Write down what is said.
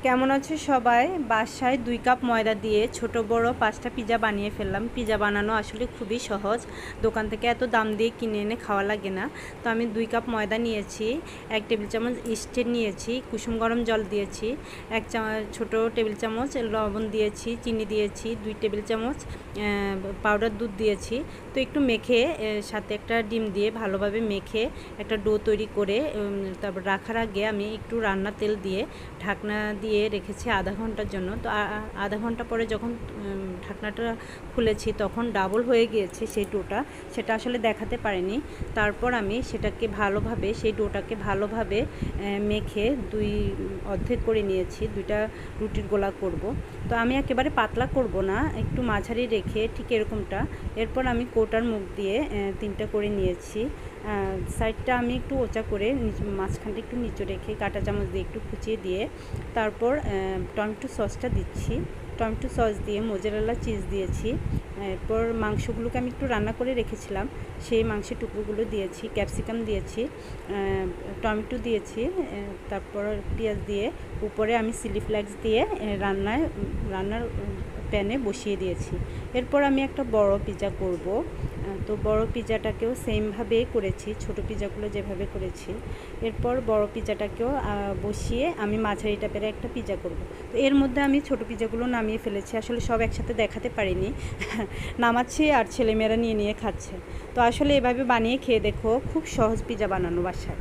কেমন আছো সবাই? বাসায় 2 কাপ ময়দা দিয়ে ছোট বড় 5টা পিজা বানিয়ে ফেললাম। পিজা বানানো আসলে খুবই সহজ, দোকান থেকে এত দাম দিয়ে কিনে এনে খাওয়া লাগে না। তো আমি 2 কাপ ময়দা নিয়েছি, 1 টেবিল চামচ ইস্টের নিয়েছি, কুসুম গরম জল দিয়েছি, ছোট টেবিল চামচ লবণ দিয়েছি, চিনি দিয়েছি, 2 টেবিল চামচ পাউডার দুধ দিয়েছি। তো একটু মেখে সাথে একটা ডিম দিয়ে ভালোভাবে মেখে একটা ডো তৈরি করে তারপর রাখার আগে আমি একটু রান্না তেল দিয়ে ঢাকনা দিয়ে রেখেছি আধা ঘন্টার জন্য। তো আধা ঘন্টা পরে যখন ঢাকনাটা খুলেছি তখন ডাবল হয়ে গিয়েছে সেই ডোটা, সেটা আসলে দেখাতে পারিনি। তারপর আমি সেটাকে ভালোভাবে সেই ডোটাকে ভালোভাবে মেখে 2 অর্ধেক করে নিয়েছি। 2টা রুটির গোলা করব। তো আমি একেবারে পাতলা করব না, একটু মাঝারি রেখে ঠিক এরকমটা। এরপর আমি কৌটার মুখ দিয়ে 3টা করে নিয়েছি। সাইডটা আমি একটু ওচা করে মাঝখানটা একটু নিচু রেখে কাঁটা চামচ দিয়ে একটু কুচিয়ে দিয়ে তারপর টমেটো সসটা দিচ্ছি। টমেটো সস দিয়ে মোজারেলা চিজ দিয়েছি। এরপর মাংসগুলোকে আমি একটু রান্না করে রেখেছিলাম, সেই মাংসের টুকরোগুলো দিয়েছি, ক্যাপসিকাম দিয়েছি, টমেটো দিয়েছি, তারপর পেঁয়াজ দিয়ে উপরে আমি চিলি ফ্লেক্স দিয়ে রান্নার প্যানে বসিয়ে দিয়েছি। এরপর আমি একটা বড় পিজা করব। তো বড় পিজাটাকেও সেমভাবেই করেছি, ছোট পিজাগুলো যেভাবে করেছি। এরপর বড় পিজাটাকেও বসিয়ে আমি মাঝারি টাইপের একটা পিজা করব। তো এর মধ্যে আমি ছোট পিজাগুলো নামিয়ে ফেলেছি, আসলে সব একসাথে দেখাতে পারিনি। নামাচ্ছি আর ছেলেমেয়েরা নিয়ে নিয়ে খাচ্ছে। তো আসলে এভাবে বানিয়ে খেয়ে দেখো, খুব সহজ পিজা বানানো বাসায়।